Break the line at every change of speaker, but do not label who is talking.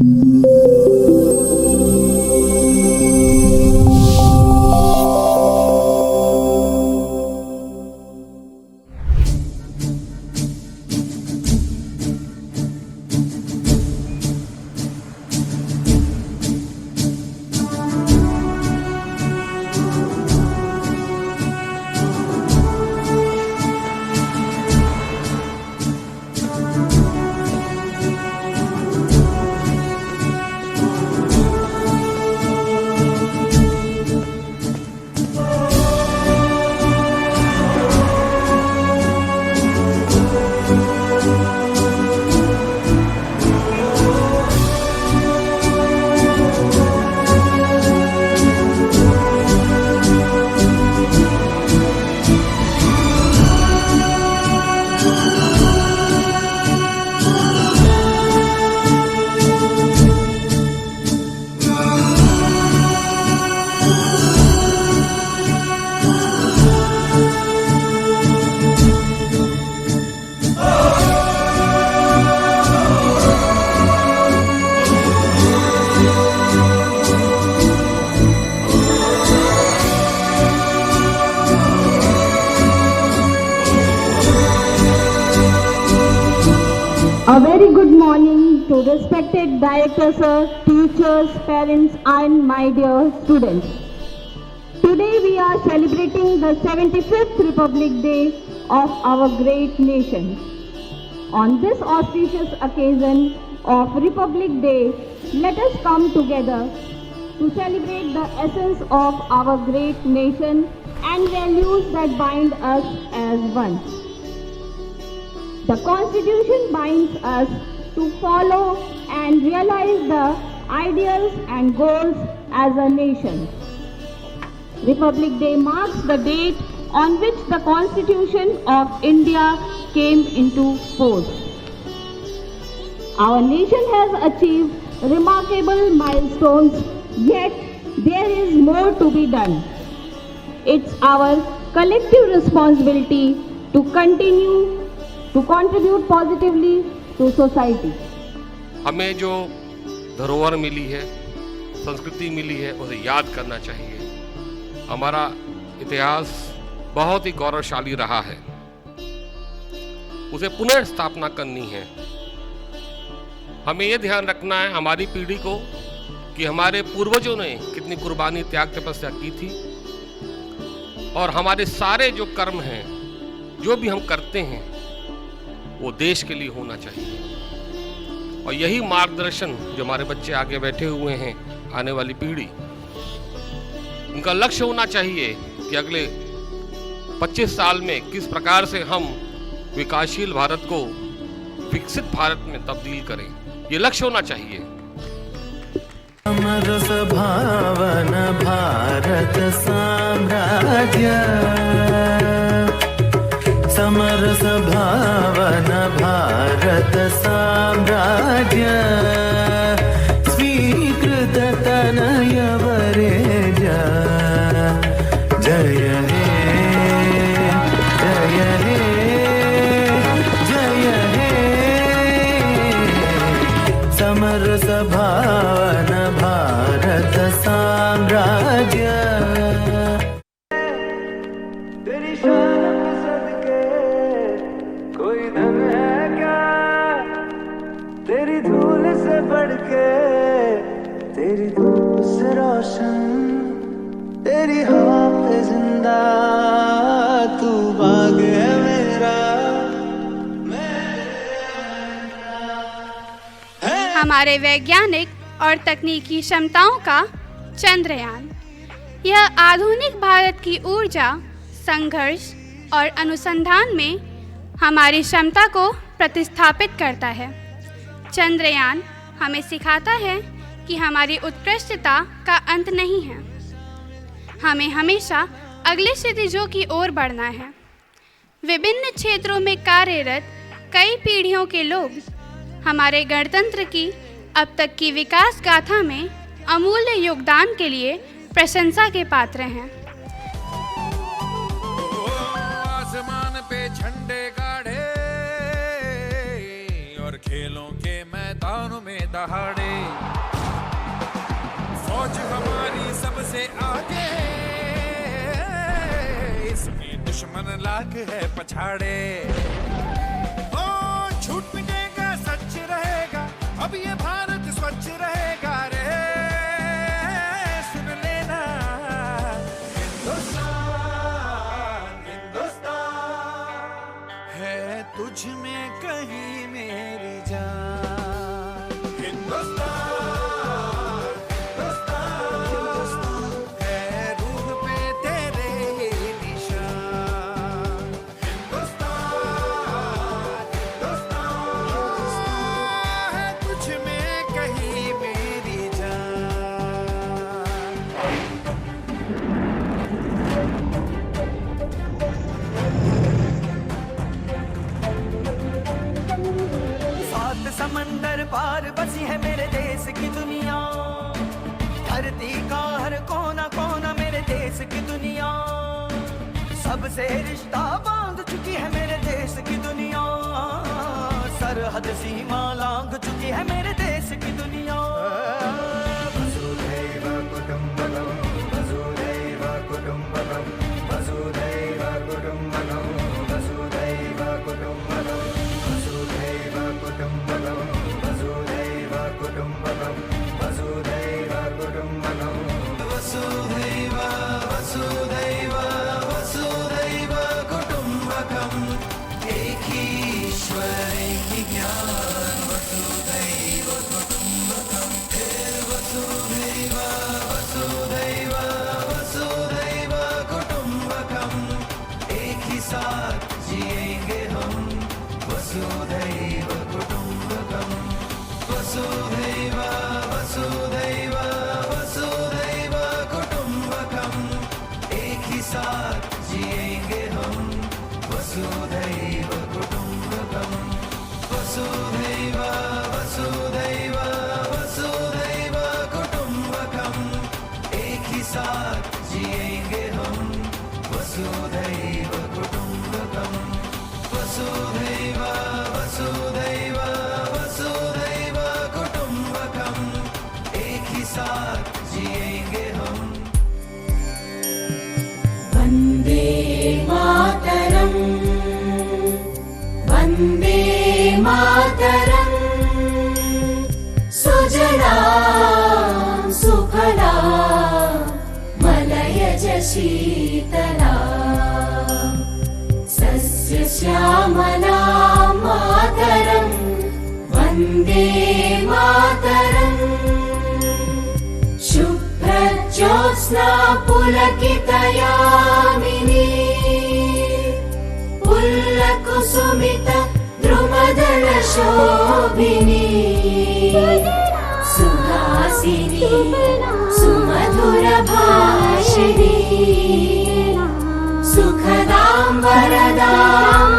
A very good morning to respected director sir, teachers, parents and my dear students. Today we are celebrating the 75th Republic Day of our great nation. On this auspicious occasion of Republic Day, let us come together to celebrate the essence of our great nation and values that bind us as one. The Constitution binds us to follow and realize the ideals and goals as a nation. Republic Day marks the date on which the Constitution of India came into force. Our nation has achieved remarkable milestones, yet there is more to be done. It's our collective responsibility to continue to contribute positively to society.
हमें जो धरोहर मिली है, संस्कृति मिली है, उसे याद करना चाहिए। हमारा इतिहास बहुत ही गौरवशाली रहा है, उसे पुनर्स्थापना करनी है। हमें यह ध्यान रखना है हमारी पीढ़ी को कि हमारे पूर्वजों ने कितनी कुर्बानी, त्याग, तपस्या की थी और हमारे सारे जो कर्म हैं, जो भी हम करते हैं, वो देश के लिए होना चाहिए। और यही मार्गदर्शन जो हमारे बच्चे आगे बैठे हुए हैं, आने वाली पीढ़ी, उनका लक्ष्य होना चाहिए कि अगले 25 साल में किस प्रकार से हम विकासशील भारत को विकसित भारत में तब्दील करें, ये लक्ष्य होना चाहिए।
समरस भावन भारत साम्राज्य, समरस भावन भारत साम्राज्य, स्वीकृत तनय वरेजा, जय हे जय हे जय हे, समरस भावन भारत साम्राज्य। तेरी शान के सदके कोई धन है क्या, तेरी धूल से बढ़ के, तेरी धूप से रोशन, तेरी हवा पे जिंदा, तू बाग है मेरा,
हमारे वैज्ञानिक और तकनीकी क्षमताओं का चंद्रयान, यह आधुनिक भारत की ऊर्जा, संघर्ष और अनुसंधान में हमारी क्षमता को प्रतिस्थापित करता है। चंद्रयान हमें सिखाता है कि हमारी उत्कृष्टता का अंत नहीं है, हमें हमेशा अगले क्षितिजों की ओर बढ़ना है। विभिन्न क्षेत्रों में कार्यरत कई पीढ़ियों के लोग हमारे गणतंत्र की अब तक की विकास गाथा में अमूल्य योगदान के लिए प्रशंसा के पात्र हैं।
आसमान पे झंडे गाड़े और खेलों के मैदानों में दहाड़े। फौज हमारी सबसे आगे, इसमें दुश्मन लाख है पछाड़े। ओ झूठ मिटेगा सच रहेगा, अब ये भारत स्वच्छ रहेगा रे। सुन लेना हिंदुस्तान, हिंदुस्तान है तुझ में कहीं मेरी जान। हिंदुस्तान, हिंदुस्तान है रूह पे तेरे निशान। हिंदुस्तान, हिंदुस्तान है तुझ में कहीं मेरी जान।
सात समंदर पार बसी है मेरे देश की दुनिया, धरती का हर कोना कोना मेरे देश की दुनिया। सबसे रिश्ता बांध चुकी है मेरे देश की दुनिया, सरहद सीमा लांघ चुकी है मेरे देश की दुनिया। वसुधैव कुटुंबकम, वसुधैव कुटुंबकम, वसुधैव कुटुंबकम, वसुधैव कुटुंबकम, वसुधैव कुटुंबकम, वसुधैव कुटुंबकम, वसुधैव कुटुंबकम, वसुधैव वसुधैव वसुधैव कुटुंबकम। एक ही ईश्वर एक ही ज्ञान, वसुधैव कुटुंबकम। फिर वसुधैव वसुधैव वसुधैव कुटुंबकम। एक ही साथ जिएंगे हम, वसुधैव कुटुंबकम। वसुधैव वसुधैव वसुधैव कुटुंबकम। एक ही साथ जिएंगे हम, वसुधैव कुटुंबकम। वसुधैव वसुधैव वसुधैव कुटुंबकम। एक ही साथ जिएंगे हम, वसुधैव कुटुंबकम। वसुधैव वसुधैव वसुधैव कुटुंबकम। एक ही साथ जिएंगे हम।
वन्दे मातरम्, वन्दे मातरम्। सुजलां सुफला मलयज शीतला, सस्यश्यामला मातरम्, वन्दे मातरम्। शुभ्रज्योत्स्ना पुलकितयामिनी, पुल्लकुसुमित द्रुमदलशोभिनी, सुहासिनी सुमधुरभाषिणी, सुखदां वरदां